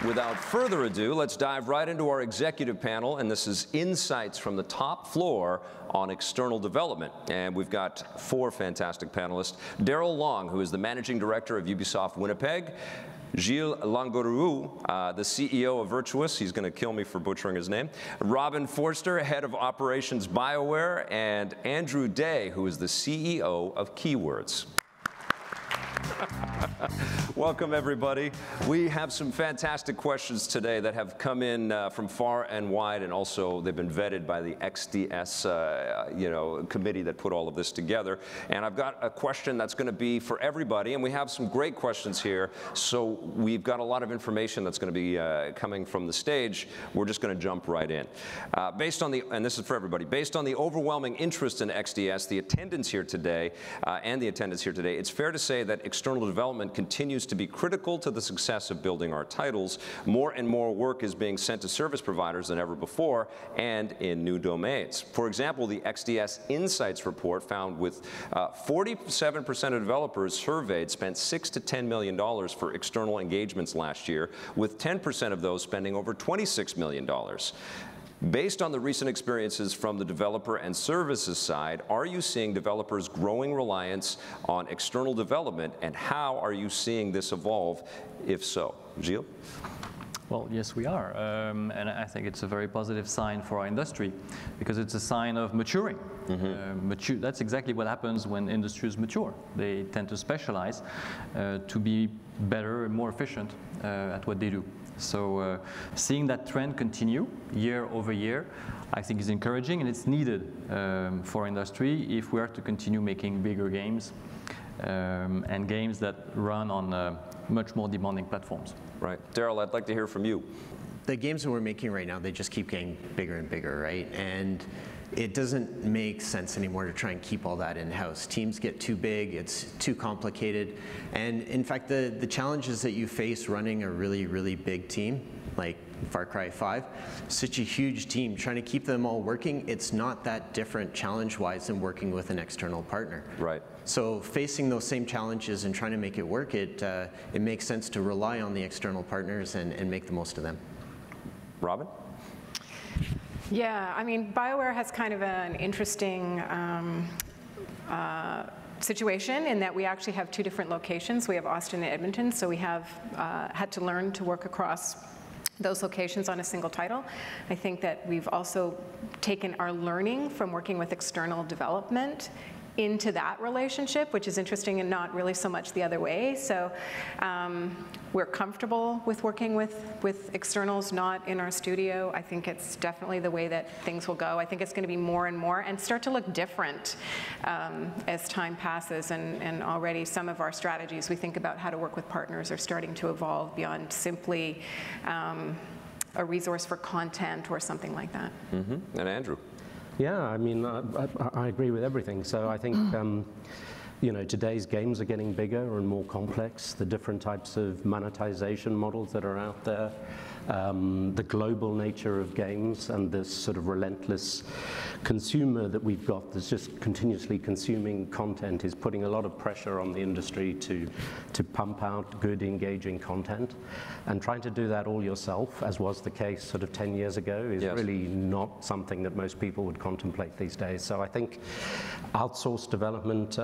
without further ado, let's dive right into our executive panel, and this is insights from the top floor on external development. And we've got 4 fantastic panelists. Darryl Long, who is the Managing Director of Ubisoft Winnipeg. Gilles Langourieux, the CEO of Virtuos. He's going to kill me for butchering his name. Robyn Foerster, Head of Operations Bioware. And Andrew Day, who is the CEO of Keywords. Welcome, everybody. We have some fantastic questions today that have come in from far and wide, and also they've been vetted by the XDS committee that put all of this together. And I've got a question that's going to be for everybody, and we have some great questions here. So we've got a lot of information that's going to be coming from the stage. We're just going to jump right in. And this is for everybody, based on the overwhelming interest in XDS, the attendance here today, it's fair to say that external development continues to be critical to the success of building our titles. More and more work is being sent to service providers than ever before, and in new domains. For example, the XDS Insights report found with 47% of developers surveyed spent $6 to $10 million for external engagements last year, with 10% of those spending over $26 million. Based on the recent experiences from the developer and services side, are you seeing developers' growing reliance on external development, and how are you seeing this evolve, if so? Gilles? Well, yes, we are. And I think it's a very positive sign for our industry, because it's a sign of maturing. Mm-hmm. That's exactly what happens when industries mature. They tend to specialize to be better and more efficient at what they do. So seeing that trend continue year over year, I think is encouraging, and it's needed for industry if we are to continue making bigger games and games that run on much more demanding platforms. Right. Darryl, I'd like to hear from you. The games that we're making right now, they just keep getting bigger and bigger, right? And it doesn't make sense anymore to try and keep all that in-house. Teams get too big, it's too complicated. And in fact, the challenges that you face running a really, really big team, like Far Cry 5, such a huge team, trying to keep them all working, it's not that different challenge-wise than working with an external partner. Right. So facing those same challenges and trying to make it work, it makes sense to rely on the external partners and make the most of them. Robyn? Yeah, I mean, Bioware has kind of an interesting situation in that we actually have 2 different locations. We have Austin and Edmonton, so we have had to learn to work across those locations on a single title. I think that we've also taken our learning from working with external development into that relationship, which is interesting and not really so much the other way. So we're comfortable with working with externals not in our studio. I think it's definitely the way that things will go. I think it's going to be more and more and start to look different as time passes, and already some of our strategies we think about how to work with partners are starting to evolve beyond simply a resource for content or something like that. Mm-hmm. And Andrew? Yeah, I mean, I agree with everything. So I think, today's games are getting bigger and more complex. The different types of monetization models that are out there, the global nature of games, and this sort of relentless consumer that we've got that's just continuously consuming content is putting a lot of pressure on the industry to pump out good, engaging content. And trying to do that all yourself, as was the case sort of 10 years ago, is really not something that most people would contemplate these days. So I think outsourced development,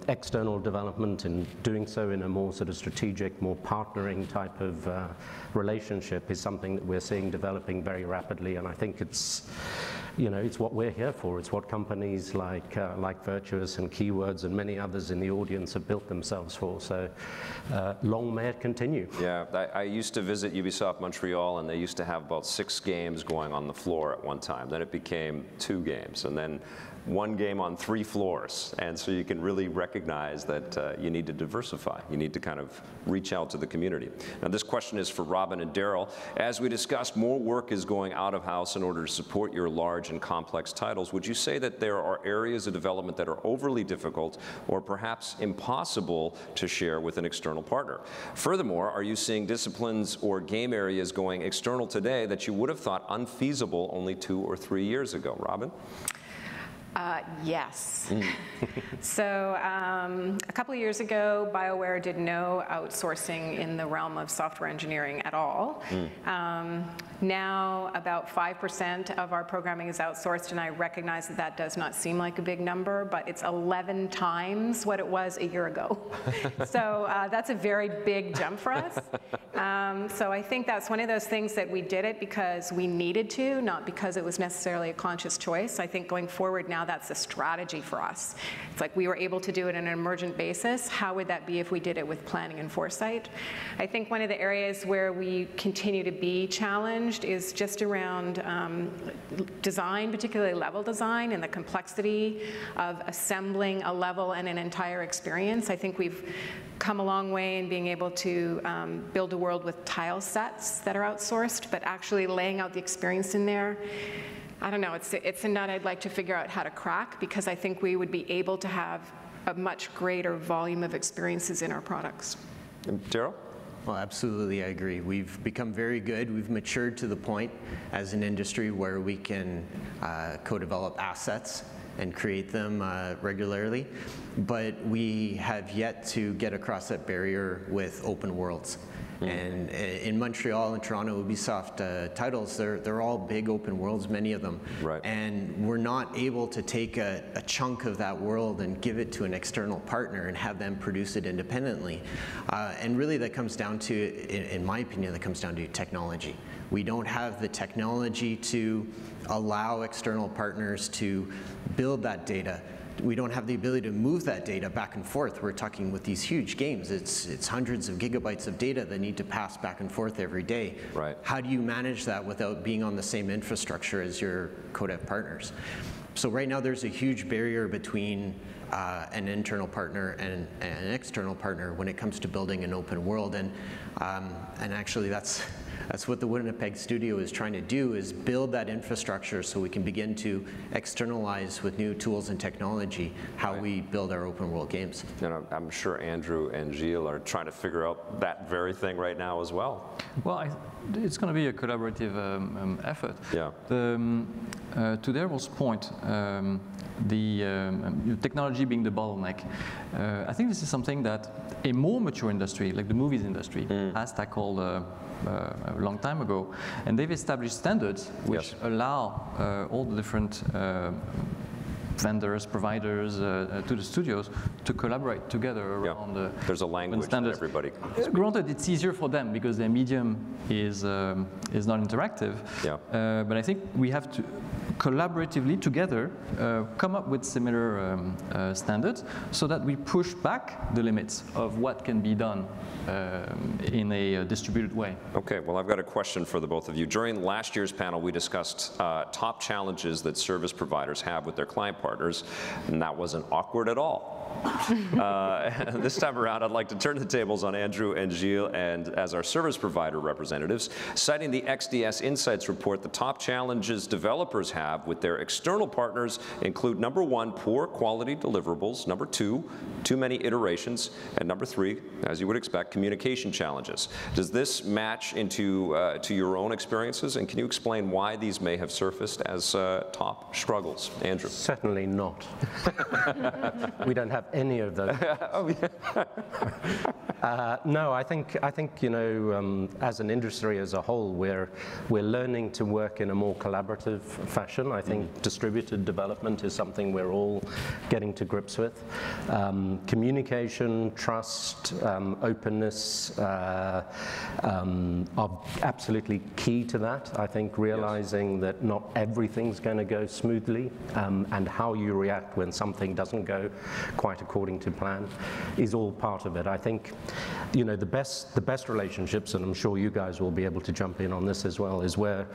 external development, and doing so in a more sort of strategic, more partnering type of relationship is something that we're seeing developing very rapidly. And I think it's what we're here for. It's what companies like Virtuos and Keywords and many others in the audience have built themselves for. So long may it continue. Yeah, I used to visit Ubisoft Montreal, and they used to have about 6 games going on the floor at one time. Then it became 2 games, and then 1 game on 3 floors. And so you can really recognize that you need to diversify. You need to kind of reach out to the community. Now, this question is for Robyn and Darryl. As we discussed, more work is going out of house in order to support your large and complex titles. Would you say that there are areas of development that are overly difficult or perhaps impossible to share with an external partner? Furthermore, are you seeing disciplines or game areas going external today that you would have thought unfeasible only 2 or 3 years ago? Robyn? Yes. So a couple of years ago, Bioware did no outsourcing in the realm of software engineering at all. Now about 5% of our programming is outsourced, and I recognize that that does not seem like a big number, but it's 11 times what it was a year ago. So that's a very big jump for us. So I think that's one of those things that we did it because we needed to, not because it was necessarily a conscious choice. I think going forward now, that's a strategy for us. It's like we were able to do it on an emergent basis. How would that be if we did it with planning and foresight? I think one of the areas where we continue to be challenged is just around design, particularly level design, and the complexity of assembling a level and an entire experience. I think we've come a long way in being able to build a world with tile sets that are outsourced, but actually laying out the experience in there, I don't know, it's a nut I'd like to figure out how to crack, because I think we would be able to have a much greater volume of experiences in our products. Darryl? Well, absolutely, I agree. We've become very good. We've matured to the point as an industry where we can co-develop assets and create them regularly, but we have yet to get across that barrier with open worlds. And in Montreal and Toronto, Ubisoft titles, they're all big open worlds, many of them. Right. And we're not able to take a chunk of that world and give it to an external partner and have them produce it independently. And really that comes down to, in my opinion, that comes down to technology. We don't have the technology to allow external partners to build that data. We don't have the ability to move that data back and forth. We're talking with these huge games. It's hundreds of gigabytes of data that need to pass back and forth every day. Right. How do you manage that without being on the same infrastructure as your co-dev partners? So right now there's a huge barrier between an internal partner and an external partner when it comes to building an open world. And actually that's what the Winnipeg studio is trying to do, is build that infrastructure so we can begin to externalize with new tools and technology how we build our open world games. And I'm sure Andrew and Gilles are trying to figure out that very thing right now as well. Well, it's going to be a collaborative effort. Yeah. To Darryl's point, the technology being the bottleneck, I think this is something that a more mature industry, like the movies industry, has tackled a long time ago, and they've established standards which allow all the different vendors, providers to the studios to collaborate together around the There's a language that everybody speaks. Granted, it's easier for them because their medium is not interactive, but I think we have to collaboratively together come up with similar standards so that we push back the limits of what can be done in a distributed way. Okay, well, I've got a question for the both of you. During last year's panel, we discussed top challenges that service providers have with their client partners, and that wasn't awkward at all. This time around, I'd like to turn the tables on Andrew and Gilles, and as our service provider representatives, citing the XDS Insights report, the top challenges developers have with their external partners include: number 1, poor quality deliverables; number 2, too many iterations; and number 3, as you would expect, communication challenges. Does this match into to your own experiences, and can you explain why these may have surfaced as top struggles? Andrew. Certainly not. We don't have any of those. No, I think you know, as an industry as a whole, we're learning to work in a more collaborative fashion. I think distributed development is something we're all getting to grips with. Communication, trust, openness are absolutely key to that. I think realizing that not everything's going to go smoothly, and how you react when something doesn't go quite according to plan is all part of it. I think, you know, the best relationships, and I'm sure you guys will be able to jump in on this as well, is where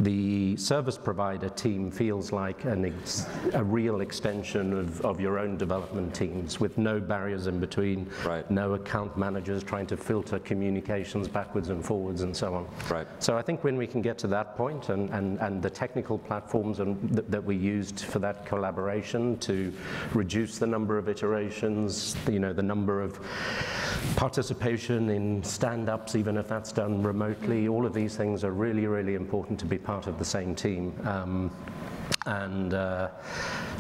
the service provider team feels like a real extension of your own development teams, with no barriers in between, no account managers trying to filter communications backwards and forwards and so on. So I think when we can get to that point, and the technical platforms that we used for that collaboration to reduce the number of iterations, you know, the number of participation in stand-ups, even if that's done remotely, all of these things are really, really important to be part of the same team. And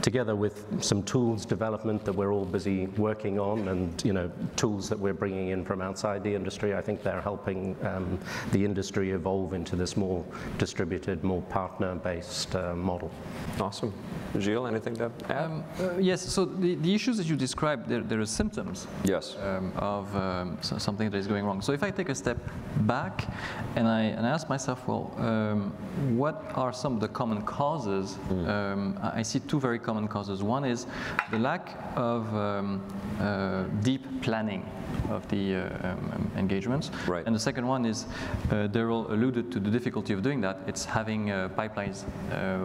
together with some tools development that we're all busy working on, and tools that we're bringing in from outside the industry, I think they're helping the industry evolve into this more distributed, more partner-based model. Awesome. Gilles, anything to add? Yes, so the issues that you described, there are symptoms Yes. Of something that is going wrong. So if I take a step back and I ask myself, well, what are some of the common causes? I see two very common causes. One is the lack of deep planning of the engagements. Right. And the second one is, Darryl alluded to the difficulty of doing that. It's having pipelines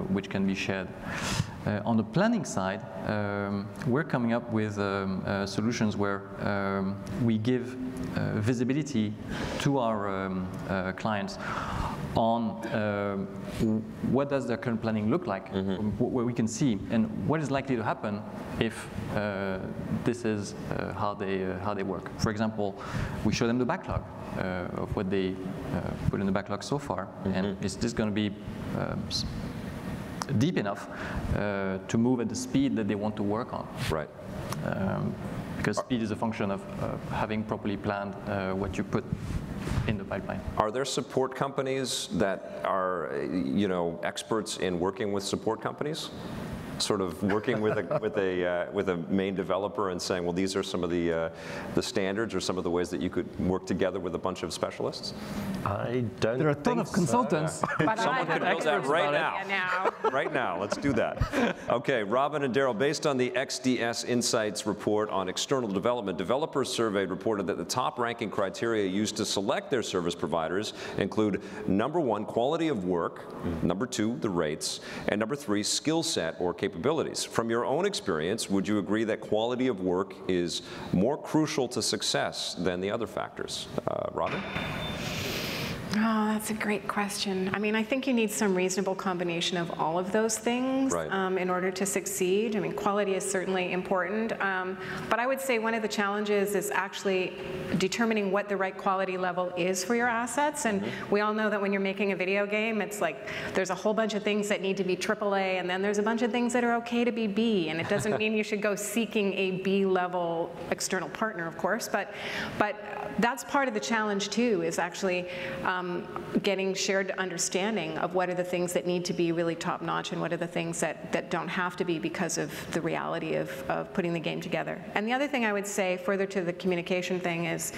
which can be shared. On the planning side, we're coming up with solutions where we give visibility to our clients on what does their current planning look like, where we can see, and what is likely to happen if this is how they work. For example, we show them the backlog of what they put in the backlog so far, and is this going to be deep enough to move at the speed that they want to work on. Right. Because speed is a function of having properly planned what you put in the pipeline. Are there support companies that are, experts in working with support companies? Sort of working with a main developer and saying, well, these are some of the standards or some of the ways that you could work together with a bunch of specialists? I don't. There are a ton of consultants. But Someone could build that right now. Right now, let's do that. Okay, Robyn and Darryl, based on the XDS Insights report on external development, developers surveyed reported that the top ranking criteria used to select their service providers include number 1, quality of work, number 2, the rates, and number 3, skill set or capabilities. From your own experience, would you agree that quality of work is more crucial to success than the other factors? Robyn? Oh, that's a great question. I mean, I think you need some reasonable combination of all of those things in order to succeed. I mean, quality is certainly important, but I would say one of the challenges is actually determining what the right quality level is for your assets. And we all know that when you're making a video game, it's like there's a whole bunch of things that need to be AAA, and then there's a bunch of things that are okay to be B. And it doesn't mean you should go seeking a B-level external partner, of course, but that's part of the challenge too, is actually getting shared understanding of what are the things that need to be really top-notch and what are the things that don't have to be because of the reality of putting the game together. And the other thing I would say, further to the communication thing, is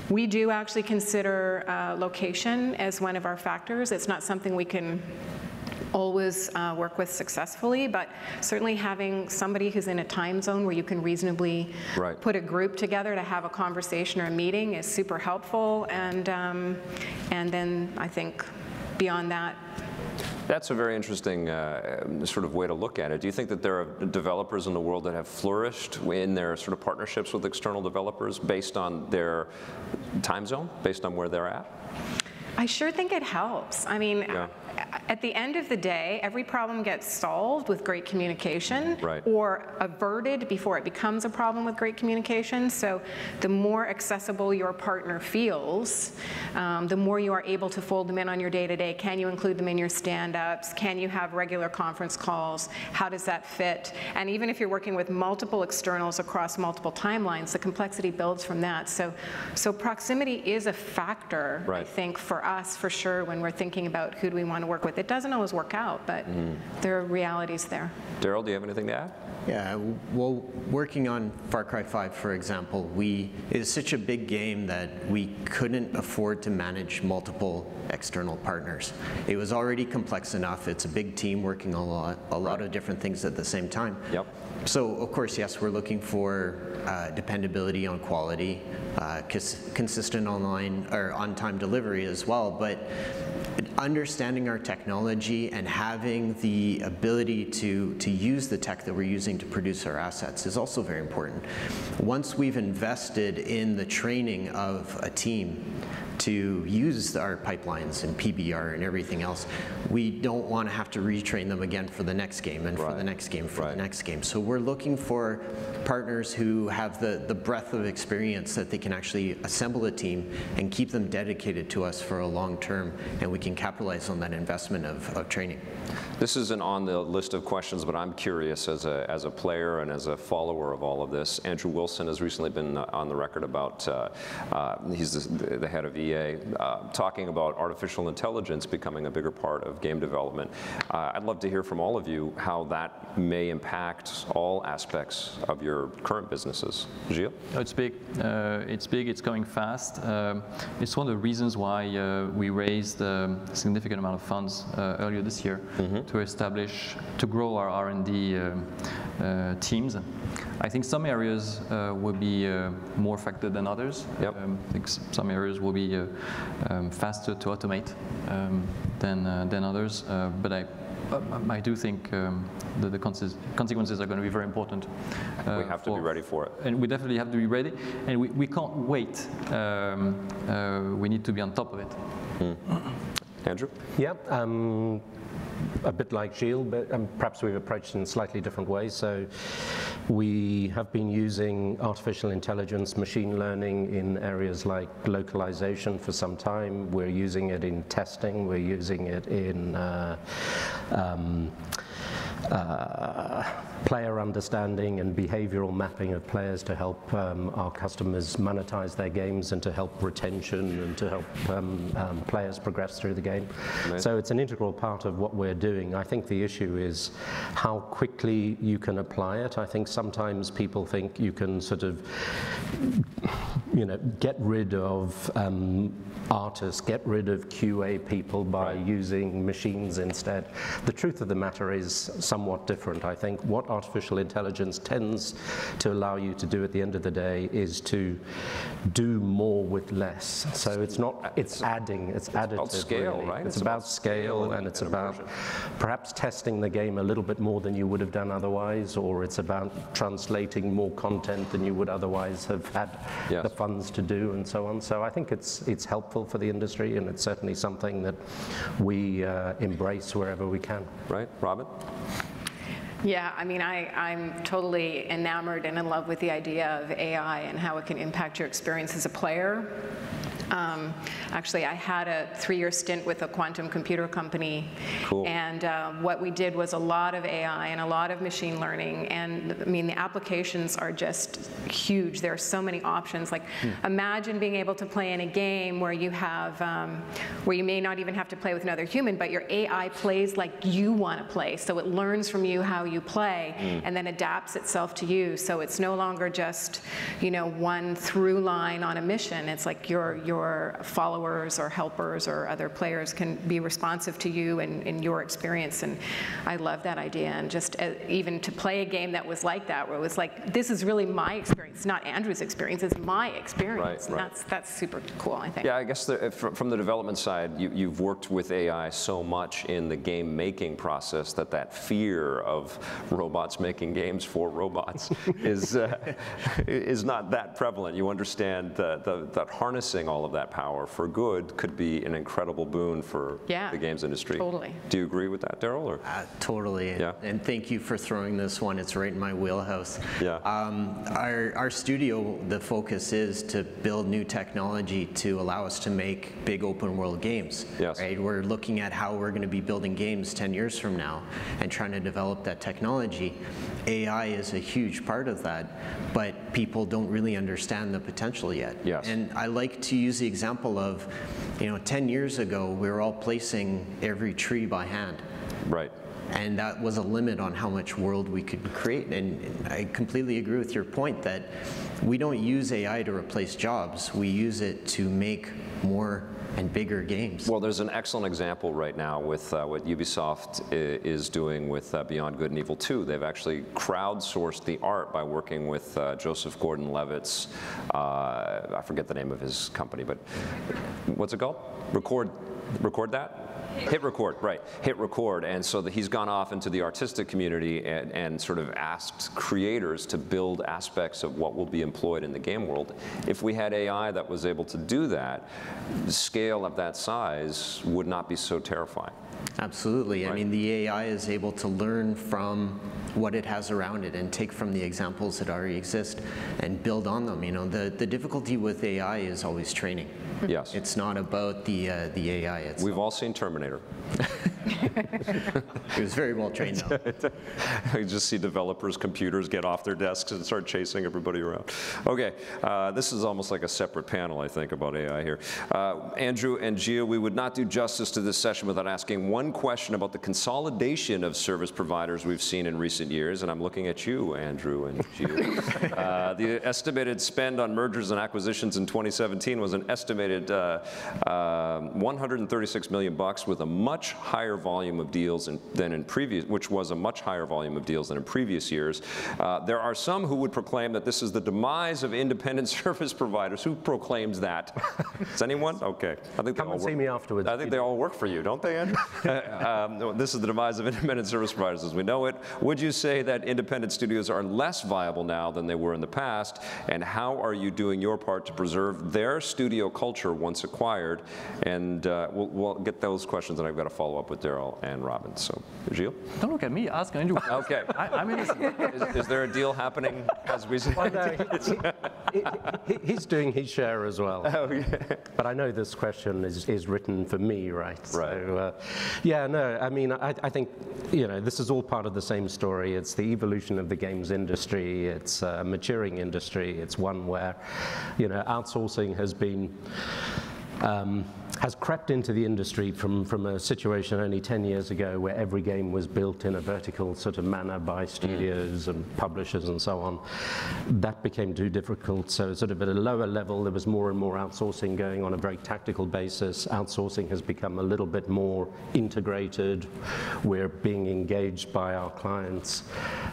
we do actually consider location as one of our factors. It's not something we can always work with successfully, but certainly having somebody who's in a time zone where you can reasonably put a group together to have a conversation or a meeting is super helpful. And then I think beyond that. That's a very interesting sort of way to look at it. Do you think that there are developers in the world that have flourished in their sort of partnerships with external developers based on their time zone, based on where they're at? I sure think it helps. I mean, at the end of the day, every problem gets solved with great communication or averted before it becomes a problem with great communication. So the more accessible your partner feels, the more you are able to fold them in on your day-to-day. Can you include them in your stand-ups? Can you have regular conference calls? How does that fit? And even if you're working with multiple externals across multiple timelines, the complexity builds from that. So proximity is a factor, I think, for us, for sure, when we're thinking about who do we want to work with. It doesn't always work out, but there are realities there. Darryl, do you have anything to add? Yeah, well, working on Far Cry 5, for example, it's such a big game that we couldn't afford to manage multiple external partners. It was already complex enough. It's a big team working on a lot of different things at the same time. Yep. So, of course, yes, we're looking for dependability on quality, consistent online or on-time delivery as well, but understanding our technology and having the ability to use the tech that we're using to produce our assets is also very important. Once we've invested in the training of a team, to use our pipelines and PBR and everything else, we don't want to have to retrain them again for the next game and for the next game for the next game. So we're looking for partners who have the breadth of experience that they can actually assemble a team and keep them dedicated to us for a long term, and we can capitalize on that investment of training. This isn't on the list of questions, but I'm curious as a player and as a follower of all of this. Andrew Wilson has recently been on the record about, he's the head of EA, talking about artificial intelligence becoming a bigger part of game development. I'd love to hear from all of you how that may impact all aspects of your current businesses. Gilles? It's big. It's big. It's going fast. It's one of the reasons why we raised a significant amount of funds earlier this year to grow our R&D teams. I think some areas will be more affected than others. Yep. I think some areas will be faster to automate than others. But I do think that the consequences are going to be very important. We have to be ready for it. And we definitely have to be ready. And we can't wait. We need to be on top of it. Andrew? Yeah. A bit like Gilles, but perhaps we've approached it in slightly different ways. So we have been using artificial intelligence, machine learning in areas like localization for some time. We're using it in testing. We're using it in player understanding and behavioral mapping of players to help our customers monetize their games and to help retention and to help players progress through the game. Amazing. So it's an integral part of what we're doing. I think the issue is how quickly you can apply it. I think sometimes people think you can sort of, get rid of artists, get rid of QA people by using machines instead. The truth of the matter is somewhat different. I think what artificial intelligence tends to allow you to do at the end of the day is to do more with less. So it's not, it's additive. It's about scale, really. right? It's about scale, and it's about perhaps testing the game a little bit more than you would have done otherwise, or it's about translating more content than you would otherwise have had the funds to do, and so on. So I think it's helpful for the industry, and it's certainly something that we embrace wherever we can. Right, Robyn? Yeah, I mean, I'm totally enamored and in love with the idea of AI and how it can impact your experience as a player. Actually, I had a 3-year stint with a quantum computer company. Cool. And what we did was a lot of AI and a lot of machine learning. And I mean, the applications are just huge. There are so many options. Like, imagine being able to play in a game where you have, where you may not even have to play with another human, but your AI plays like you want to play. So it learns from you how you play and then adapts itself to you. So it's no longer just, one through line on a mission. It's like your followers or helpers or other players can be responsive to you and your experience, and I love that idea. And just even to play a game that was like that, where it was like, this is really my experience, not Andrew's experience, it's my experience. Right. And that's super cool, I think. Yeah, I guess from the development side, you've worked with AI so much in the game making process that fear of robots making games for robots is not that prevalent. You understand that harnessing all of that power for good could be an incredible boon for the games industry. Totally. Do you agree with that, Darryl? Or? Totally. Yeah. And thank you for throwing this one. It's right in my wheelhouse. Yeah. Our studio, the focus is to build new technology to allow us to make big open world games. Yes. Right? We're looking at how we're going to be building games 10 years from now and trying to develop that technology. AI is a huge part of that, but people don't really understand the potential yet. Yes. And I like to use the example of, 10 years ago, we were all placing every tree by hand. Right. And that was a limit on how much world we could create. And I completely agree with your point that we don't use AI to replace jobs. We use it to make more and bigger games. Well, there's an excellent example right now with what Ubisoft is doing with Beyond Good and Evil 2. They've actually crowdsourced the art by working with Joseph Gordon-Levitt's, I forget the name of his company, but what's it called? Record That? Hit record, right. Hit record. And so that he's gone off into the artistic community and sort of asked creators to build aspects of what will be employed in the game world. If we had AI that was able to do that, the scale of that size would not be so terrifying. Absolutely. Right. I mean, the AI is able to learn from what it has around it and take from the examples that already exist and build on them. You know, the difficulty with AI is always training. Yes. It's not about the AI itself. We've all seen Terminator. It was very well trained though. You just see developers' computers get off their desks and start chasing everybody around. Okay, this is almost like a separate panel, I think, about AI here. Andrew and Gilles, we would not do justice to this session without asking one question about the consolidation of service providers we've seen in recent years, and I'm looking at you, Andrew and Gilles. The estimated spend on mergers and acquisitions in 2017 was an estimated $136 million with a much higher volume of deals than in previous, which was a much higher volume of deals than in previous years. There are some who would proclaim that this is the demise of independent service providers. Who proclaims that? Is anyone? Okay. I think Come and see me afterwards. I think they all work for you, don't they, Andrew? This is the demise of independent service providers as we know it. Would you say that independent studios are less viable now than they were in the past? And how are you doing your part to preserve their studio culture once acquired? And we'll get those questions, and I've got to follow up with Darryl and Robyn. So, Gilles? Don't look at me, ask Andrew. Okay. I'm innocent. Is there a deal happening as we say? Well, no, he's doing his share as well. Oh, yeah. But I know this question is written for me, right? Right. So, yeah, no, I mean, I think, you know, this is all part of the same story. It's the evolution of the games industry. It's a maturing industry. It's one where, you know, outsourcing has been has crept into the industry from a situation only 10 years ago where every game was built in a vertical sort of manner by studios and publishers and so on. That became too difficult, so sort of at a lower level there was more and more outsourcing going on a very tactical basis. Outsourcing has become a little bit more integrated. We're being engaged by our clients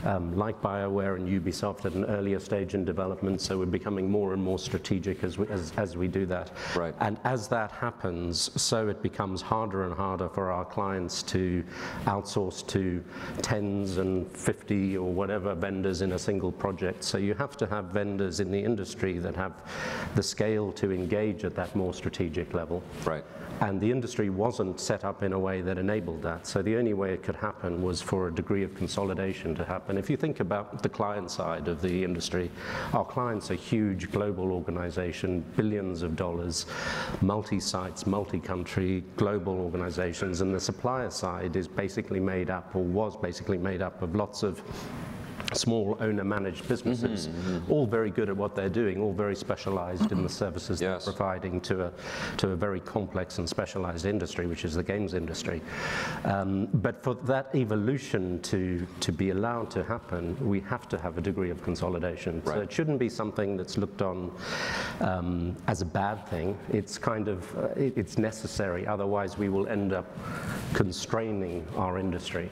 like Bioware and Ubisoft at an earlier stage in development, so we're becoming more and more strategic as we do that. Right. And as that happens, so it becomes harder and harder for our clients to outsource to tens and 50 or whatever vendors in a single project. So you have to have vendors in the industry that have the scale to engage at that more strategic level. Right. And the industry wasn't set up in a way that enabled that. So the only way it could happen was for a degree of consolidation to happen. If you think about the client side of the industry, our clients are huge global organization, billions of dollars, multi-sites, multi-country, global organizations, and the supplier side is basically made up, or was basically made up, of lots of small owner-managed businesses, all very good at what they're doing, all very specialized in the services they're providing to a very complex and specialized industry, which is the games industry. But for that evolution to be allowed to happen, we have to have a degree of consolidation. Right. So it shouldn't be something that's looked on as a bad thing. It's kind of, it's necessary, otherwise we will end up constraining our industry.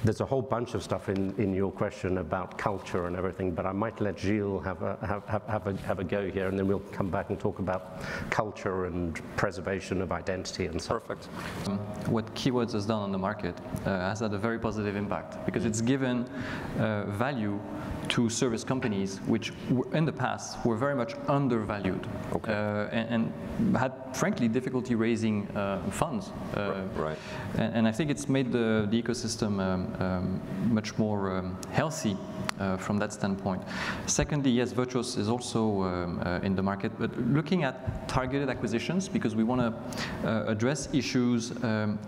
There's a whole bunch of stuff in your question about culture and everything, but I might let Gilles have a go here, and then we'll come back and talk about culture and preservation of identity and so on. Perfect. What Keywords has done on the market has had a very positive impact, because it's given value to service companies which in the past were very much undervalued, and had frankly difficulty raising funds. Right. And I think it's made the ecosystem much more healthy from that standpoint. Secondly, yes, Virtuos is also in the market, but looking at targeted acquisitions, because we want to address issues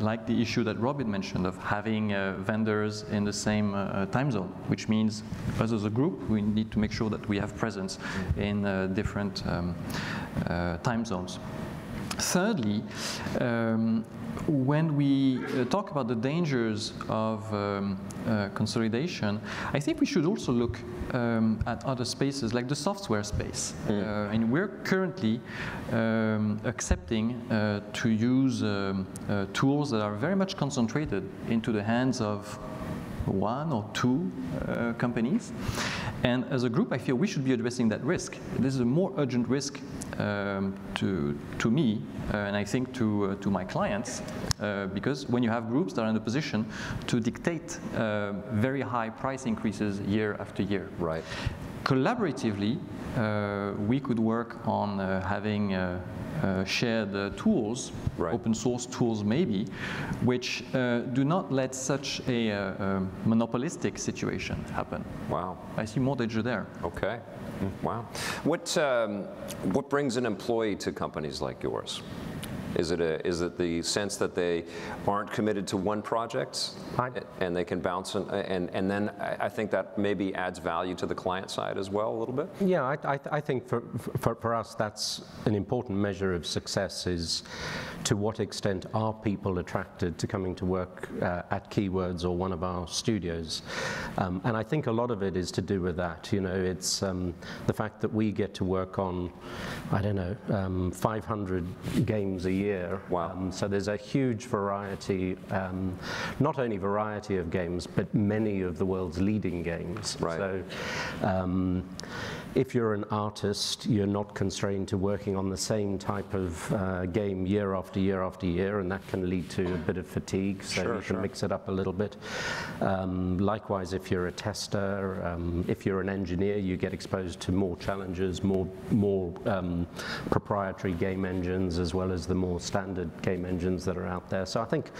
like the issue that Robyn mentioned of having vendors in the same time zone, which means us as a group, we need to make sure that we have presence in different time zones. Thirdly, when we talk about the dangers of consolidation, I think we should also look at other spaces like the software space. And we're currently accepting to use tools that are very much concentrated into the hands of one or two companies. And as a group, I feel we should be addressing that risk. This is a more urgent risk to me, and I think to my clients, because when you have groups that are in a position to dictate very high price increases year after year. Right. Collaboratively, we could work on having shared tools, right. open source tools maybe, which do not let such a monopolistic situation happen. Wow. I see more danger there. Okay. Wow. What brings an employee to companies like yours? Is it the sense that they aren't committed to one project and they can bounce and then I think that maybe adds value to the client side as well a little bit? Yeah, I think for us that's an important measure of success, is to what extent are people attracted to coming to work at Keywords or one of our studios. And I think a lot of it is to do with that. You know, it's the fact that we get to work on, I don't know, 500 games a year. Wow. So there's a huge variety, not only variety of games, but many of the world's leading games. Right. So if you're an artist, you're not constrained to working on the same type of game year after year after year, and that can lead to a bit of fatigue, so you can mix it up a little bit. Likewise, if you're a tester, if you're an engineer, you get exposed to more challenges, more proprietary game engines, as well as the more standard game engines that are out there. So I think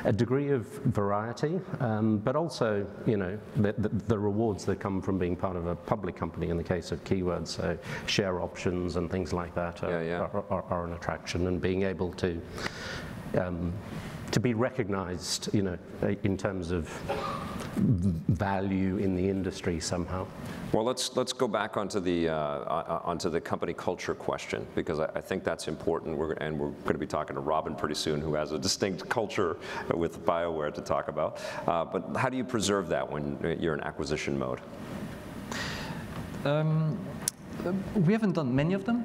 a degree of variety, but also, you know, the rewards that come from being part of a public company in the case of Keywords, so share options and things like that are an attraction, and being able to be recognized, you know, in terms of value in the industry somehow. Well, let's go back onto the company culture question, because I think that's important. We're going to be talking to Robyn pretty soon, who has a distinct culture with Bioware to talk about. But how do you preserve that when you're in acquisition mode? We haven't done many of them.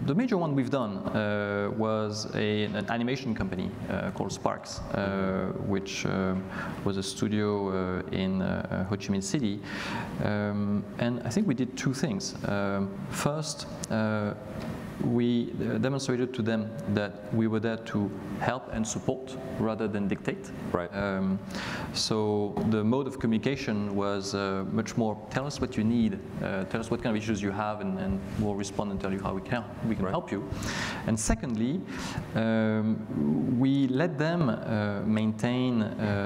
The major one we've done was an animation company called Sparks, which was a studio in Ho Chi Minh City. And I think we did two things. First, we demonstrated to them that we were there to help and support rather than dictate. Right. So the mode of communication was much more, tell us what you need, tell us what kind of issues you have, and we'll respond and tell you how we can help you. And secondly, we let them maintain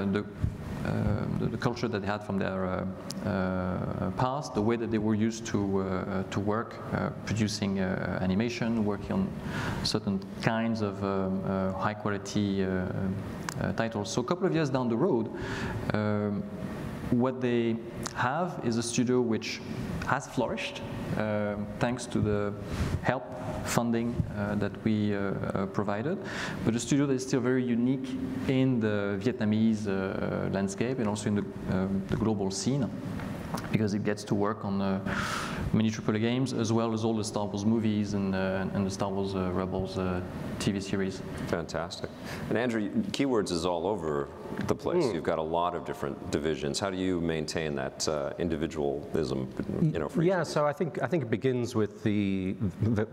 the culture that they had from their past, the way that they were used to work, producing animation, working on certain kinds of high quality titles. So a couple of years down the road, what they have is a studio which has flourished thanks to the help, funding that we provided, but a studio that is still very unique in the Vietnamese landscape and also in the global scene, because it gets to work on many AAA games, as well as all the Star Wars movies and the Star Wars Rebels TV series. Fantastic. And Andrew, Keywords is all over the place. You've got a lot of different divisions. How do you maintain that individualism? You know, for so I think it begins with the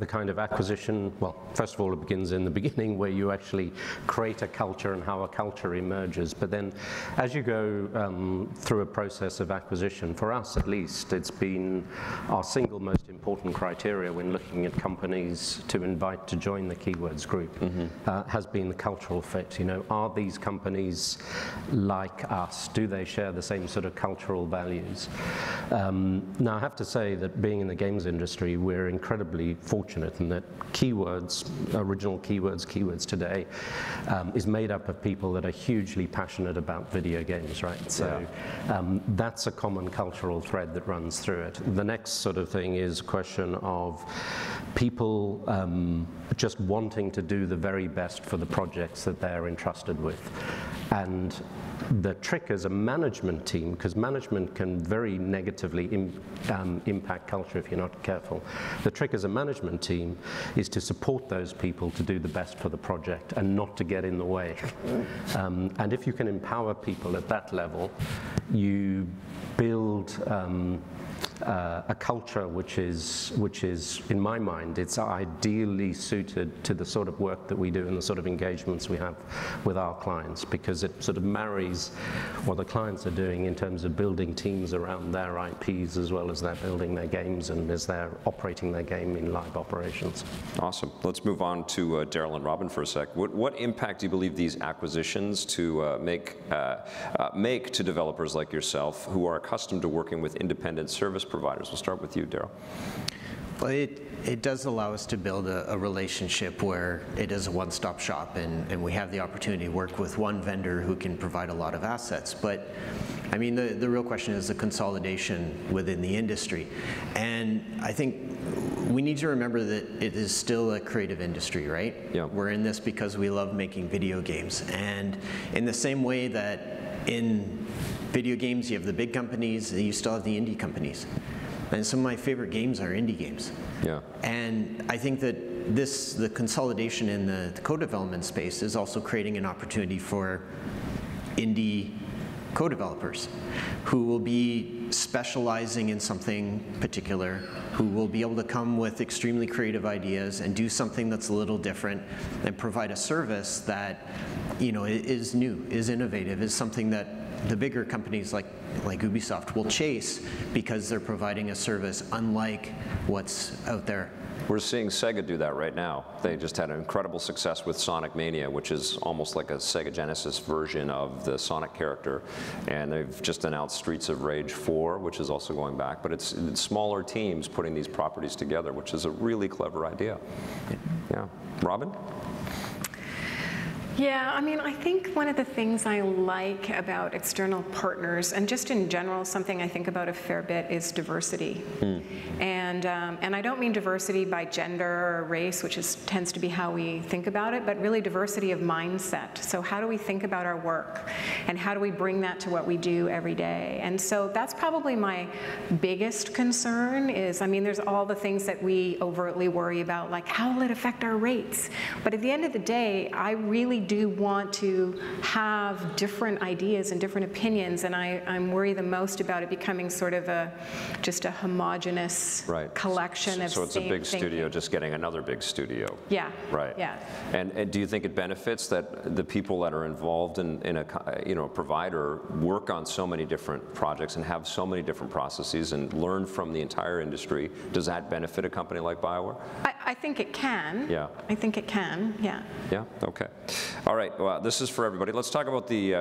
kind of acquisition. Well, first of all, it begins in the beginning, where you actually create a culture and how a culture emerges. But then, as you go through a process of acquisition, for us at least, it's been our single most important criteria when looking at companies to invite to join the Keywords group, has been the cultural fit. You know, are these companies like us? Do they share the same sort of cultural values? Now, I have to say that being in the games industry, we're incredibly fortunate in that Keywords, original Keywords today, is made up of people that are hugely passionate about video games, right? So that's a common cultural thread that runs through it. The next sort of thing is a question of people just wanting to do the very best for the projects that they're entrusted with. And the trick as a management team, because management can very negatively impact culture if you're not careful. The trick as a management team is to support those people to do the best for the project and not to get in the way. And if you can empower people at that level, you build a culture which is, in my mind, it's ideally suited to the sort of work that we do and the sort of engagements we have with our clients, because it sort of marries what the clients are doing in terms of building teams around their IPs as well as they're building their games and as they're operating their game in live operations. Awesome. Let's move on to Darryl and Robyn for a sec. What impact do you believe these acquisitions to make to developers like yourself who are accustomed to working with independent service providers? We'll start with you, Darryl. Well, it does allow us to build a relationship where it is a one-stop shop, and we have the opportunity to work with one vendor who can provide a lot of assets. But I mean, the real question is the consolidation within the industry. And I think we need to remember that it is still a creative industry, right? Yeah. We're in this because we love making video games. And in the same way that in video games you have the big companies, you still have the indie companies. And some of my favorite games are indie games. Yeah. And I think that the consolidation in the co-development space is also creating an opportunity for indie co-developers who will be specializing in something particular, who will be able to come with extremely creative ideas and do something that's a little different and provide a service that, you know, is new, is innovative, is something that the bigger companies like Ubisoft will chase because they're providing a service unlike what's out there. We're seeing Sega do that right now. They just had an incredible success with Sonic Mania, which is almost like a Sega Genesis version of the Sonic character. And they've just announced Streets of Rage 4, which is also going back. But it's smaller teams putting these properties together, which is a really clever idea. Yeah. Robyn? Yeah, I mean, I think one of the things I like about external partners, and just in general, something I think about a fair bit, is diversity. And I don't mean diversity by gender or race, which tends to be how we think about it, but really diversity of mindset. So how do we think about our work, and how do we bring that to what we do every day? And so that's probably my biggest concern is, I mean, there's all the things that we overtly worry about, like how will it affect our rates? But at the end of the day, I really do want to have different ideas and different opinions, and I'm worried the most about it becoming sort of just a homogenous collection of So it's a big studio just getting another big studio. Yeah. Right. Yeah. And do you think it benefits that the people that are involved in a provider work on so many different projects and have so many different processes and learn from the entire industry? Does that benefit a company like Bioware? I think it can. Yeah. I think it can, yeah. Yeah, okay. All right, well, this is for everybody. Let's talk about the,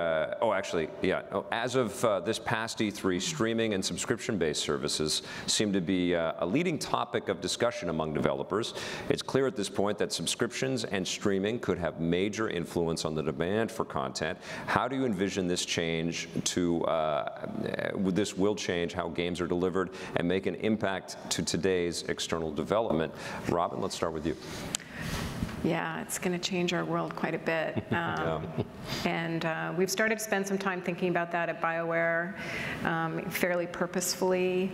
as of this past E3, streaming and subscription-based services seem to be a leading topic of discussion among developers. It's clear at this point that subscriptions and streaming could have major influence on the demand for content. How do you envision this change this will change how games are delivered and make an impact to today's external development? Robyn, let's start with you. Yeah, it's going to change our world quite a bit. And we've started to spend some time thinking about that at Bioware, fairly purposefully.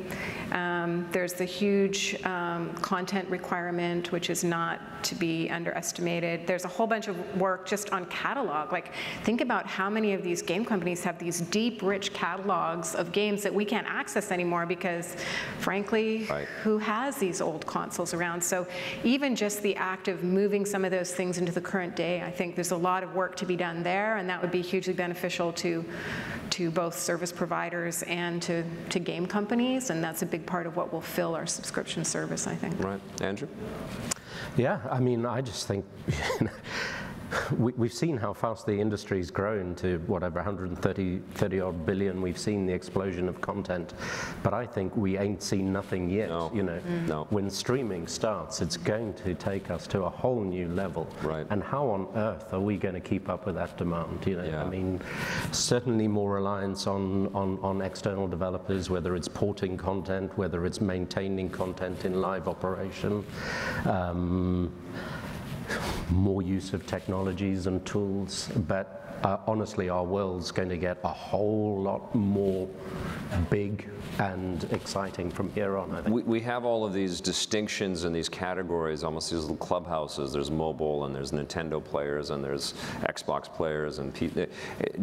There's the huge content requirement, which is not to be underestimated. There's a whole bunch of work just on catalog. Like, think about how many of these game companies have these deep, rich catalogs of games that we can't access anymore because, frankly, who has these old consoles around? So even just the act of moving some of those things into the current day, I think there's a lot of work to be done there, and that would be hugely beneficial to both service providers and to game companies, and that's a big part of what will fill our subscription service, I think. Right. Andrew? Yeah, I mean, I just think we've seen how fast the industry's grown to whatever 130 odd billion. We've seen the explosion of content, but I think we ain't seen nothing yet. No. You know, No. When streaming starts, it's going to take us to a whole new level. Right. And how on earth are we going to keep up with that demand? You know, Yeah. I mean, certainly more reliance on external developers, whether it's porting content, whether it's maintaining content in live operation. more use of technologies and tools, but honestly, our world's going to get a whole lot more big and exciting from here on, I think. We have all of these distinctions and these categories, almost these little clubhouses. There's mobile, and there's Nintendo players, and there's Xbox players, and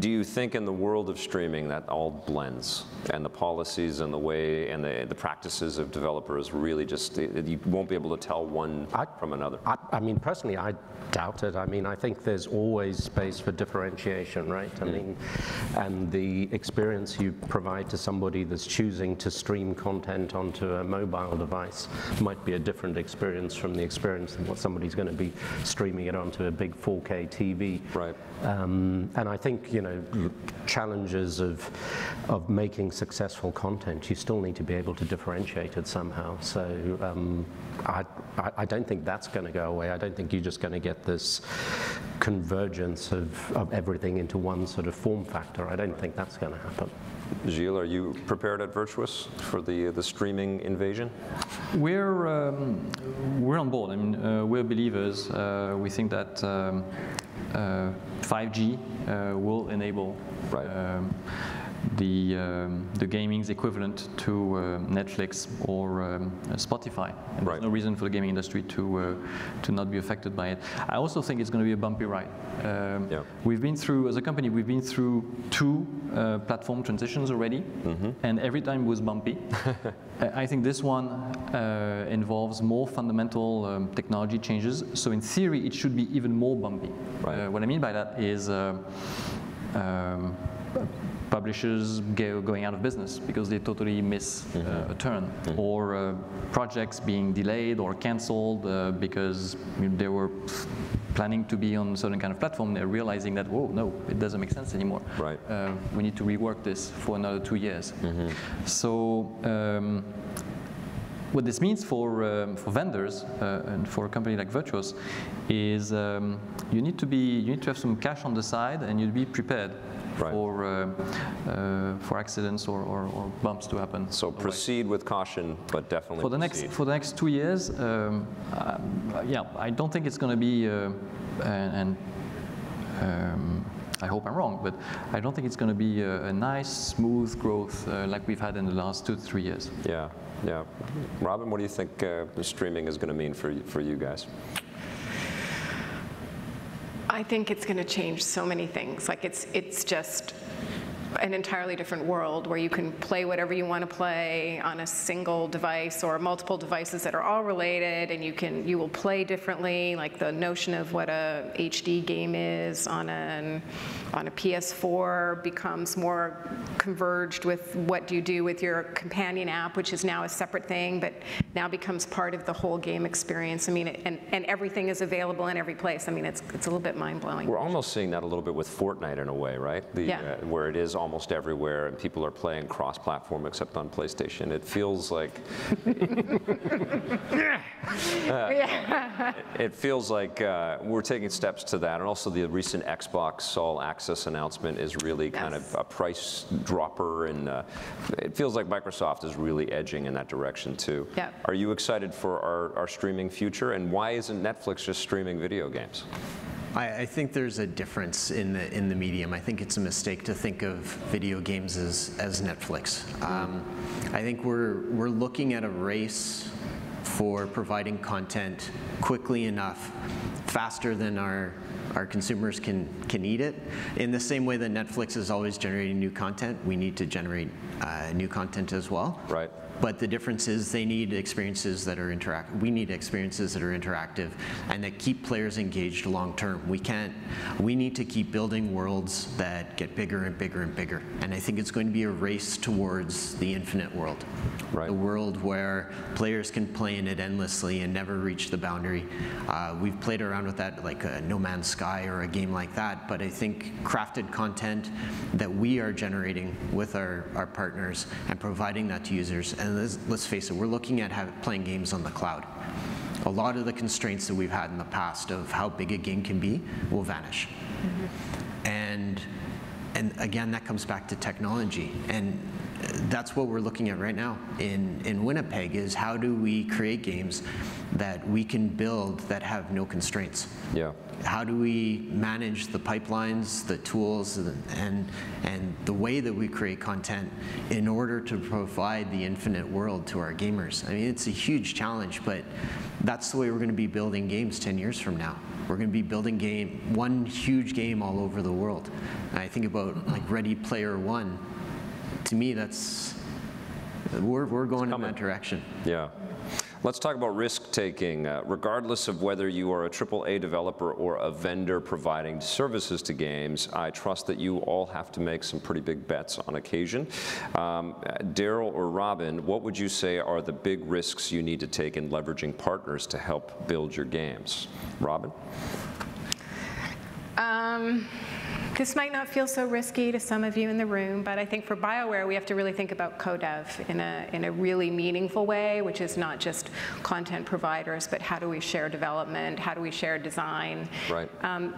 do you think in the world of streaming that all blends, and the policies and the way and the practices of developers really just, you won't be able to tell one from another? I mean, personally, I doubt it. I mean, I think there's always space for differentiation, right? I mean, and the experience you provide to somebody that's choosing to stream content onto a mobile device might be a different experience from the experience of what somebody's going to be streaming it onto a big 4K TV. Right. And I think, you know, challenges of making successful content, you still need to be able to differentiate it somehow. So I don't think that's going to go away. I don't think you're just going to get this convergence of everything into one sort of form factor. I don't think that's going to happen. Gilles, are you prepared at Virtuos for the streaming invasion? We're on board. I mean, we're believers. We think that 5G will enable the gaming's equivalent to Netflix or Spotify. And there's no reason for the gaming industry to not be affected by it. I also think it's going to be a bumpy ride. We've been through, as a company, we've been through 2 platform transitions already, and every time was bumpy. I think this one involves more fundamental technology changes. So in theory, it should be even more bumpy. What I mean by that is publishers going out of business because they totally miss a turn, or projects being delayed or cancelled because they were planning to be on a certain kind of platform. They're realizing that, whoa, no, it doesn't make sense anymore. We need to rework this for another 2 years. So what this means for vendors and for a company like Virtuos is you need to have some cash on the side, and you'd be prepared for accidents or bumps to happen. So proceed with caution, but definitely for the next 2 years. I don't think it's going to be I hope I'm wrong, but I don't think it's going to be a nice, smooth growth like we've had in the last 2 to 3 years. Yeah. Robyn, what do you think streaming is going to mean for you guys? I think it's going to change so many things. Like it's just an entirely different world where you can play whatever you want to play on a single device or multiple devices that are all related, and you will play differently. Like the notion of what a HD game is on a PS4 becomes more converged with what do you do with your companion app, which is now a separate thing, but now becomes part of the whole game experience. I mean, and everything is available in every place. I mean, it's a little bit mind-blowing. We're almost seeing that a little bit with Fortnite in a way, right? Where it is almost everywhere, and people are playing cross-platform except on PlayStation. It feels like it feels like we're taking steps to that, and also the recent Xbox All Access announcement is really kind of a price dropper, and it feels like Microsoft is really edging in that direction too. Are you excited for our streaming future, and why isn't Netflix just streaming video games? I think there's a difference in the medium. I think it's a mistake to think of video games as Netflix. I think we're looking at a race for providing content quickly enough, faster than our consumers can eat it. In the same way that Netflix is always generating new content, we need to generate new content as well. But the difference is they need experiences that are interactive. We need experiences that are interactive and that keep players engaged long term. We need to keep building worlds that get bigger and bigger and bigger. And I think it's going to be a race towards the infinite world. A world where players can play in it endlessly and never reach the boundary. We've played around with that like a No Man's Sky or a game like that, but I think crafted content that we are generating with our partners and providing that to users. And let's face it, we're looking at playing games on the cloud. A lot of the constraints that we've had in the past of how big a game can be will vanish. And again, that comes back to technology. And that's what we're looking at right now in Winnipeg, is how do we create games that we can build that have no constraints? Yeah. How do we manage the pipelines, the tools, and the way that we create content in order to provide the infinite world to our gamers? I mean, it's a huge challenge, but that's the way we're going to be building games 10 years from now. We're going to be building one huge game all over the world. And I think about like Ready Player One. To me, we're going in that direction. Yeah. Let's talk about risk-taking. Regardless of whether you are a AAA developer or a vendor providing services to games, I trust that you all have to make some pretty big bets on occasion. Darryl or Robyn, what would you say are the big risks you need to take in leveraging partners to help build your games? Robyn? This might not feel so risky to some of you in the room, but I think for Bioware, we have to really think about co-dev in a really meaningful way, which is not just content providers, but how do we share development, how do we share design? Right.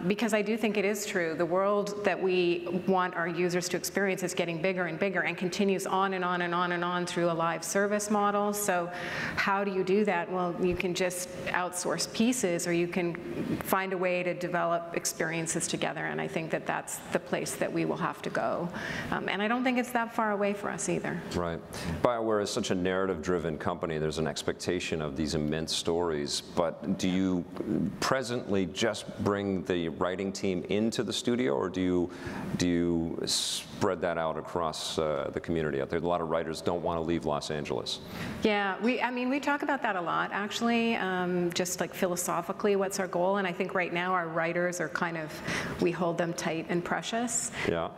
Because I do think it is true. The world that we want our users to experience is getting bigger and bigger and continues on and on and on and on through a live service model. So how do you do that? Well, you can just outsource pieces, or you can find a way to develop experiences together, and I think that that's the place that we will have to go. And I don't think it's that far away for us either. Right. Bioware is such a narrative-driven company. There's an expectation of these immense stories, but do you presently just bring the writing team into the studio, or do you spread that out across the community out there? A lot of writers don't want to leave Los Angeles. Yeah, we talk about that a lot, actually, just like philosophically, what's our goal? And I think right now our writers are kind of, we hold them tight and precious. Yeah.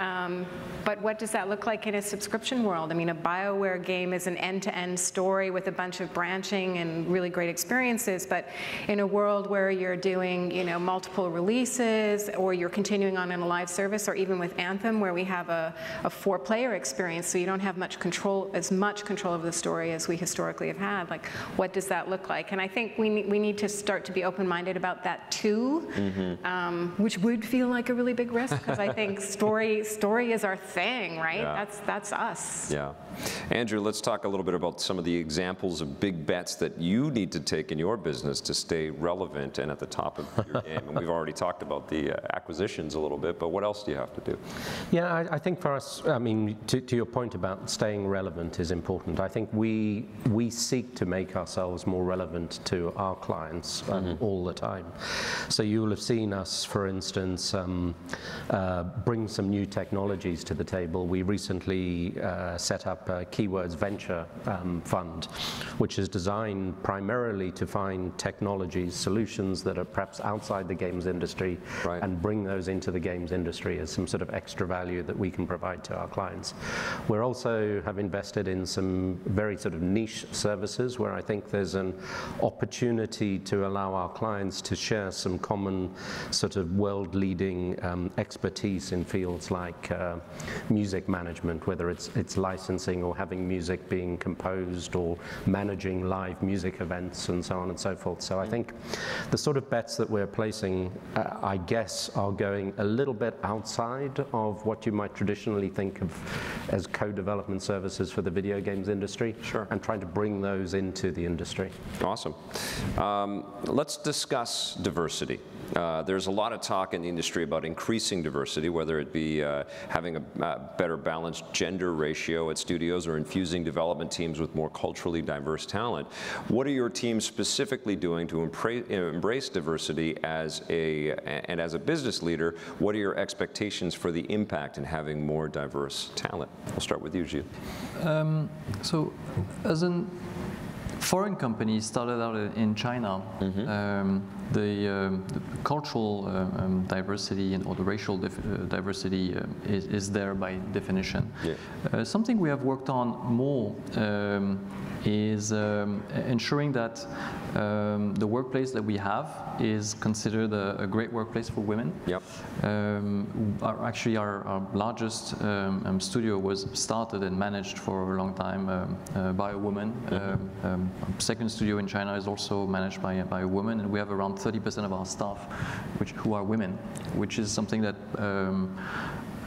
But what does that look like in a subscription world? I mean, a Bioware game is an end-to-end story with a bunch of branching and really great experiences, but in a world where you're doing, multiple releases, or you're continuing on in a live service, or even with Anthem, where we have a 4-player experience, so you don't have as much control of the story as we historically have had. Like, what does that look like? And I think we need to start to be open-minded about that too, which would feel like a really big risk, because I think story is our thing, right? Yeah. That's us. Yeah. Andrew, let's talk a little bit about some of the examples of big bets that you need to take in your business to stay relevant and at the top of your game. And we've already talked about the acquisitions a little bit, but what else do you have to do? Yeah, I think for us, I mean, to your point about staying relevant is important. I think we seek to make ourselves more relevant to our clients all the time. So you will have seen us, for instance, bring some new technologies to the table. We recently set up a Keywords Venture Fund, which is designed primarily to find technologies, solutions that are perhaps outside the games industry, right, and bring those into the games industry as some sort of extra value that we can provide to our clients. We also have invested in some very sort of niche services where I think there's an opportunity to allow our clients to share some common sort of world-leading expertise in fields like music management, whether it's licensing or having music being composed or managing live music events and so on and so forth. So I think the sort of bets that we're placing, I guess, are going a little bit outside of what you might traditionally think of as co-development services for the video games industry. Sure. And trying to bring those into the industry. Awesome. Let's discuss diversity. There's a lot of talk in the industry about increasing diversity, whether it be having a better balanced gender ratio at studios or infusing development teams with more culturally diverse talent. What are your teams specifically doing to embrace diversity as a business leader? What are your expectations for the impact in having more diverse talent? We'll start with you, Gilles. So, as a foreign company started out in China, the cultural diversity or the racial diversity is there by definition. Yeah. Something we have worked on more is ensuring that the workplace that we have is considered a great workplace for women. Yep. Actually, our largest studio was started and managed for a long time by a woman. Second studio in China is also managed by a woman, and we have around 30% of our staff who are women, which is something that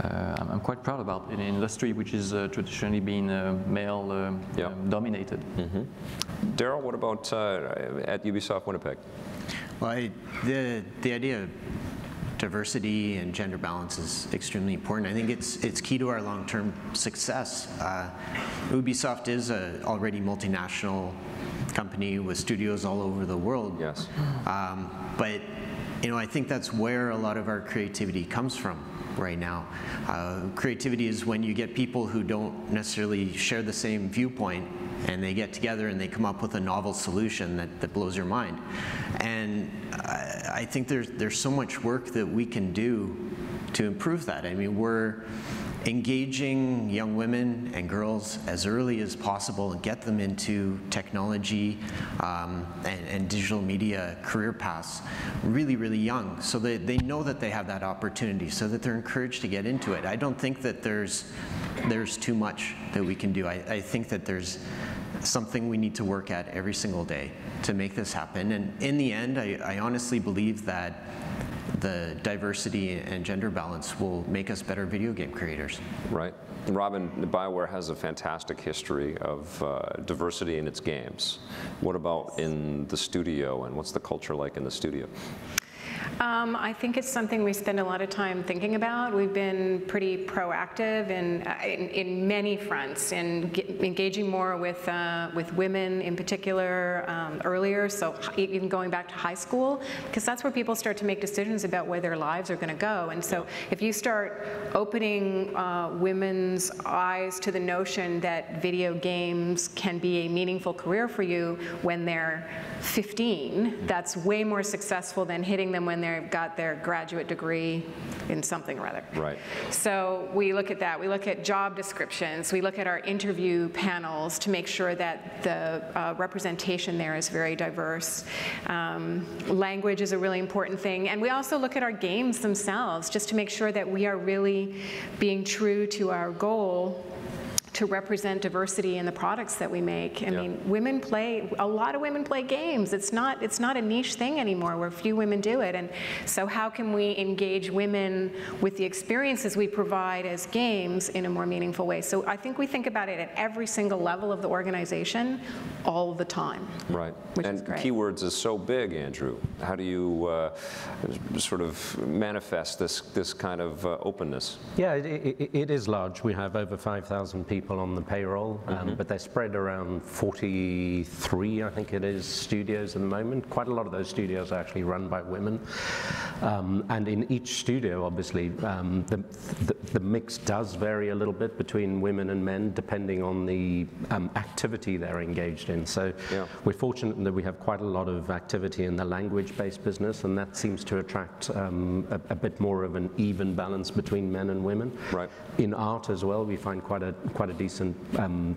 I'm quite proud about in an industry which is traditionally been male dominated. Darryl, what about at Ubisoft Winnipeg? Well, the idea of diversity and gender balance is extremely important. I think it's key to our long-term success. Ubisoft is an already multinational company with studios all over the world. Yes. But I think that's where a lot of our creativity comes from right now. Creativity is when you get people who don't necessarily share the same viewpoint, and they get together and they come up with a novel solution that blows your mind. And I think there's so much work that we can do to improve that. I mean, we're engaging young women and girls as early as possible and get them into technology and digital media career paths really, really young, so that they know that they have that opportunity, so that they're encouraged to get into it. I don't think that there's too much that we can do. I think that there's something we need to work at every single day to make this happen. And in the end, I honestly believe that the diversity and gender balance will make us better video game creators. Right. Robyn, Bioware has a fantastic history of diversity in its games. What about in the studio, and what's the culture like in the studio? I think it's something we spend a lot of time thinking about. We've been pretty proactive in many fronts, in engaging more with women in particular earlier, so even going back to high school, because that's where people start to make decisions about where their lives are going to go. And so if you start opening women's eyes to the notion that video games can be a meaningful career for you when they're 15, that's way more successful than hitting them when they've got their graduate degree in something or other. Right. So we look at that. We look at job descriptions. We look at our interview panels to make sure that the representation there is very diverse. Language is a really important thing. And we also look at our games themselves just to make sure that we are really being true to our goal to represent diversity in the products that we make. I mean, a lot of women play games. It's not a niche thing anymore where few women do it. And so how can we engage women with the experiences we provide as games in a more meaningful way? So I think we think about it at every single level of the organization all the time. Right. Which and is great. Keywords is so big, Andrew. How do you sort of manifest this kind of openness? Yeah, it is large. We have over 5,000 people on the payroll, but they're spread around 43, I think it is, studios at the moment. Quite a lot of those studios are actually run by women. And in each studio, obviously, the mix does vary a little bit between women and men, depending on the activity they're engaged in. So we're fortunate that we have quite a lot of activity in the language-based business, and that seems to attract a bit more of an even balance between men and women. Right. In art as well, we find quite a decent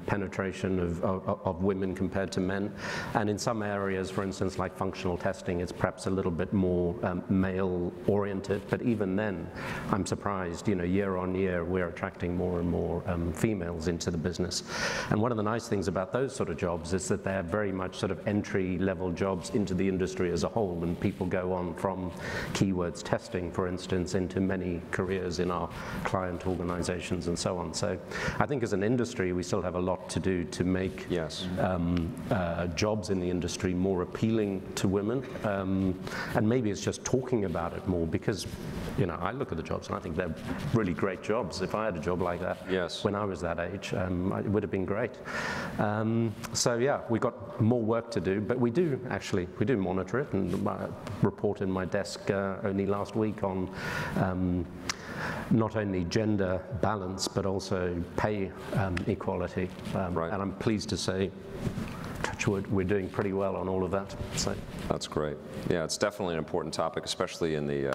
penetration of women compared to men. And in some areas, for instance, like functional testing, it's perhaps a little bit more male-oriented. But even then, I'm surprised, year on year, we're attracting more and more females into the business. And one of the nice things about those sort of jobs is that they're very much sort of entry-level jobs into the industry as a whole, and people go on from keywords testing, for instance, into many careers in our client organizations and so on. So I think as an industry, we still have a lot to do to make jobs in the industry more appealing to women. And maybe it's just talking about it more, because I look at the jobs and I think they're really great jobs. If I had a job like that when I was that age, it would have been great. So yeah, we've got more work to do, but we do monitor it, and report in my desk only last week on not only gender balance, but also pay equality. Right. And I'm pleased to say, touchwood, we're doing pretty well on all of that. So. That's great. Yeah, it's definitely an important topic, especially in the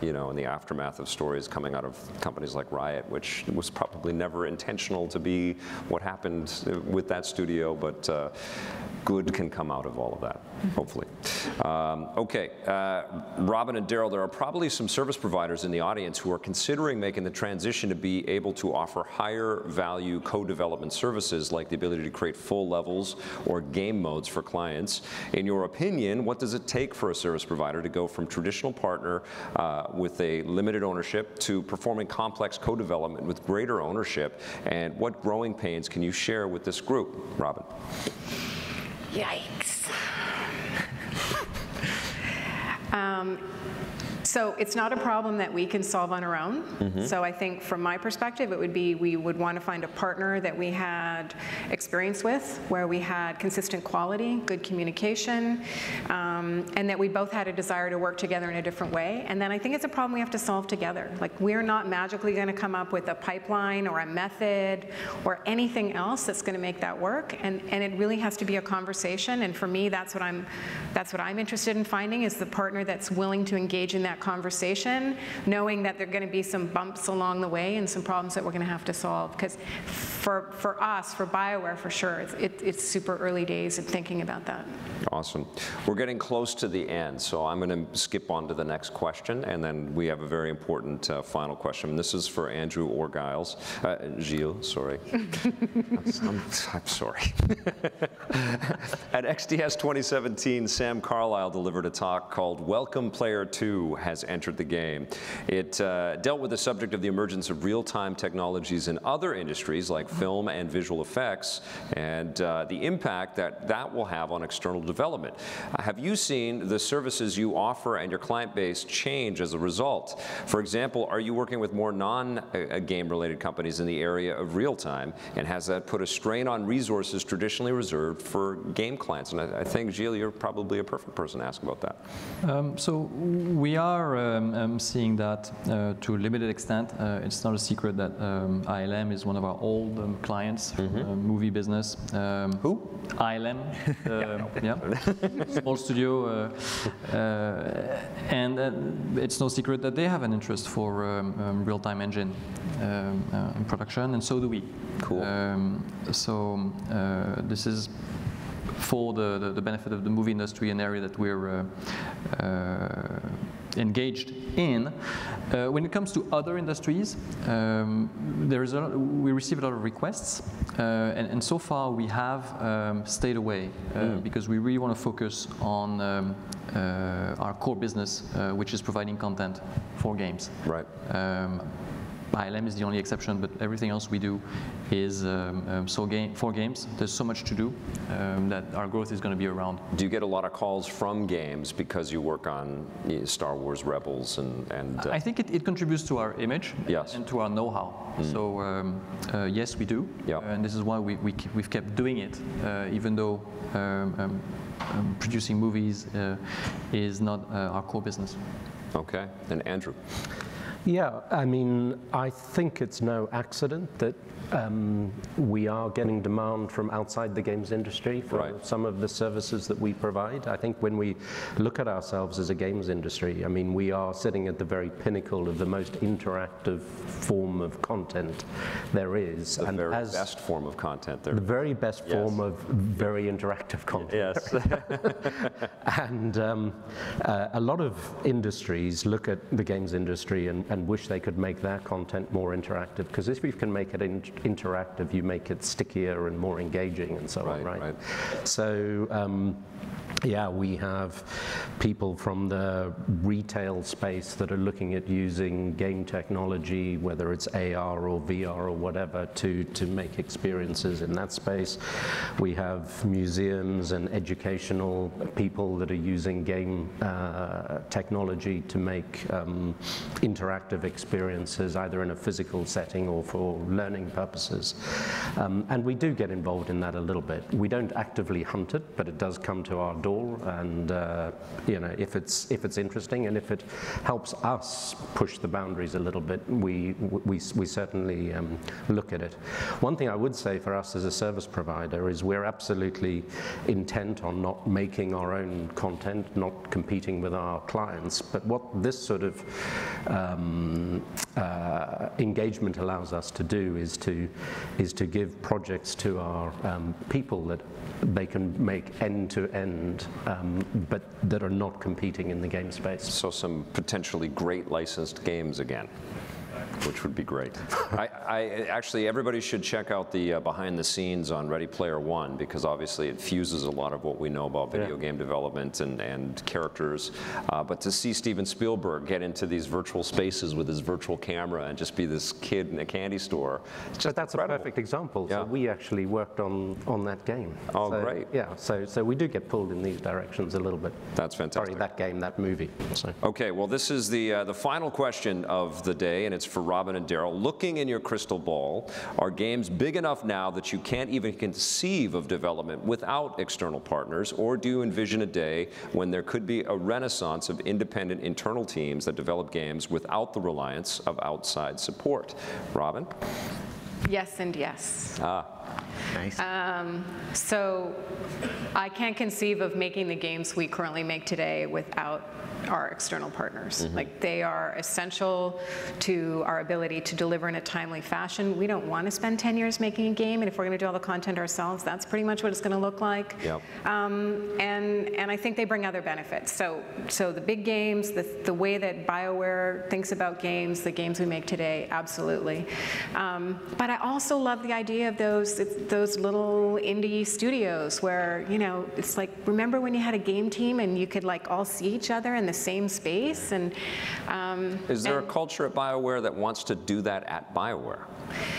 in the aftermath of stories coming out of companies like Riot, which was probably never intentional to be what happened with that studio, but good can come out of all of that, hopefully. Okay, Robyn and Darryl, there are probably some service providers in the audience who are considering making the transition to be able to offer higher value co-development services, like the ability to create full levels or game game modes for clients. In your opinion, what does it take for a service provider to go from traditional partner with a limited ownership to performing complex co-development with greater ownership? And what growing pains can you share with this group, Robyn? Yikes. So it's not a problem that we can solve on our own. So I think from my perspective, it would be we would want to find a partner that we had experience with, where we had consistent quality, good communication, and that we both had a desire to work together in a different way. And then I think it's a problem we have to solve together. Like, we're not magically going to come up with a pipeline or a method or anything else that's going to make that work. And it really has to be a conversation. And for me, that's what I'm interested in finding, is the partner that's willing to engage in that conversation, knowing that there are going to be some bumps along the way and some problems that we're going to have to solve. Because for us, for Bioware, for sure, it's super early days of thinking about that. Awesome. We're getting close to the end, so I'm going to skip on to the next question, and then we have a very important final question. And this is for Andrew or Gilles, sorry. I'm sorry. At XDS 2017, Sam Carlisle delivered a talk called Welcome Player 2 Has Entered the Game. It dealt with the subject of the emergence of real-time technologies in other industries like film and visual effects, and the impact that will have on external development. Have you seen the services you offer and your client base change as a result? For example, are you working with more non-game related companies in the area of real-time, and has that put a strain on resources traditionally reserved for game clients? And I think, Gilles, you're probably a perfect person to ask about that. So we are seeing that to a limited extent. It's not a secret that ILM is one of our old clients, movie business. Who? ILM, small studio, and it's no secret that they have an interest for real-time engine in production, and so do we. Cool. So this is for the benefit of the movie industry, an area that we're engaged in. When it comes to other industries, we receive a lot of requests, and so far we have stayed away because we really want to focus on our core business, which is providing content for games. Right. ILM is the only exception, but everything else we do is for games. There's so much to do that our growth is going to be around. Do you get a lot of calls from games because you work on Star Wars Rebels and I think it contributes to our image, yes, and to our know-how. So yes, we do, and this is why we've kept doing it, even though producing movies is not our core business. Okay, and Andrew? Yeah, I mean, I think it's no accident that we are getting demand from outside the games industry for some of the services that we provide. I think when we look at ourselves as a games industry, I mean, we are sitting at the very pinnacle of the most interactive form of content there is. The very best form of content there. The very best form of very interactive content. Yes. And a lot of industries look at the games industry and wish they could make their content more interactive, because if you can make it interactive, you make it stickier and more engaging and so on, right? So yeah, we have people from the retail space that are looking at using game technology, whether it's AR or VR or whatever, to make experiences in that space. We have museums and educational people that are using game technology to make interactive experiences, either in a physical setting or for learning purposes. And we do get involved in that a little bit. We don't actively hunt it, but it does come to our door, and you know, if it's interesting and if it helps us push the boundaries a little bit, we certainly look at it. One thing I would say for us as a service provider is we're absolutely intent on not making our own content, not competing with our clients. But what this sort of engagement allows us to do is to give projects to our people that they can make end to end, but that are not competing in the game space. So some potentially great licensed games again. which would be great. Actually, everybody should check out the behind the scenes on Ready Player One, because obviously it fuses a lot of what we know about video game development and characters. But to see Steven Spielberg get into these virtual spaces with his virtual camera and just be this kid in a candy store, it's just that's incredible. a perfect example. Yeah. So we actually worked on that game. Oh, so, great. Yeah, so we do get pulled in these directions a little bit. That's fantastic. Sorry, that game, that movie. So. Okay, well, this is the final question of the day, and it's for Robyn and Darryl. Looking in your crystal ball, are games big enough now that you can't even conceive of development without external partners, or do you envision a day when there could be a renaissance of independent internal teams that develop games without the reliance of outside support? Robyn? Yes and yes. Nice. So I can't conceive of making the games we currently make today without our external partners. Like, they are essential to our ability to deliver in a timely fashion. We don't want to spend 10 years making a game, and if we're going to do all the content ourselves, that's pretty much what it's going to look like. Yep. And I think they bring other benefits. So the big games, the way that Bioware thinks about games, the games we make today, absolutely. But I also love the idea of those little indie studios where, you know, it's like, remember when you had a game team and you could like all see each other in the same space? And is there a culture at Bioware that wants to do that at Bioware,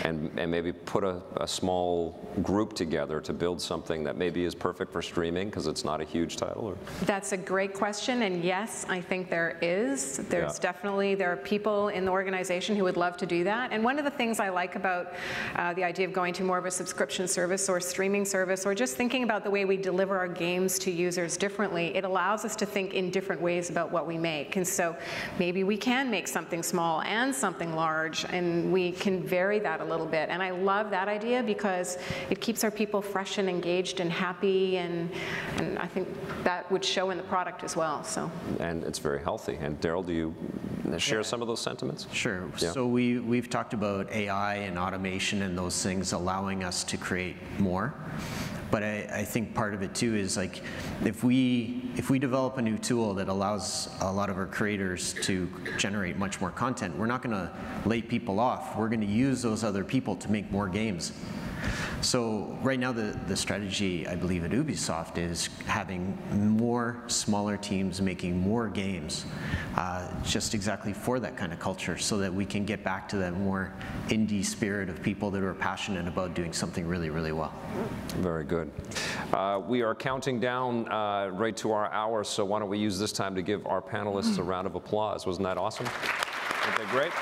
and maybe put a small group together to build something that maybe is perfect for streaming because it's not a huge title? Or? That's a great question, and yes, I think there is. There's definitely, there are people in the organization who would love to do that. And one of the things I like about the idea of going to more of a subscription service or streaming service, or just thinking about the way we deliver our games to users differently, it allows us to think in different ways about what we make. And so maybe we can make something small and something large, and we can vary that a little bit. And I love that idea because it keeps our people fresh and engaged and happy, and I think that would show in the product as well. So. And it's very healthy. And Darryl, do you share some of those sentiments? Sure. Yeah. So we've talked about AI and automation and those things allowing us to create more. But I think part of it too is, like, if we develop a new tool that allows a lot of our creators to generate much more content, we're not going to lay people off. We're going to use those other people to make more games. So right now the strategy, I believe, at Ubisoft is having more smaller teams making more games, just exactly for that kind of culture, so that we can get back to that more indie spirit of people that are passionate about doing something really, really well. Very good. We are counting down right to our hour, so why don't we use this time to give our panelists a round of applause. Wasn't that awesome? Weren't they great?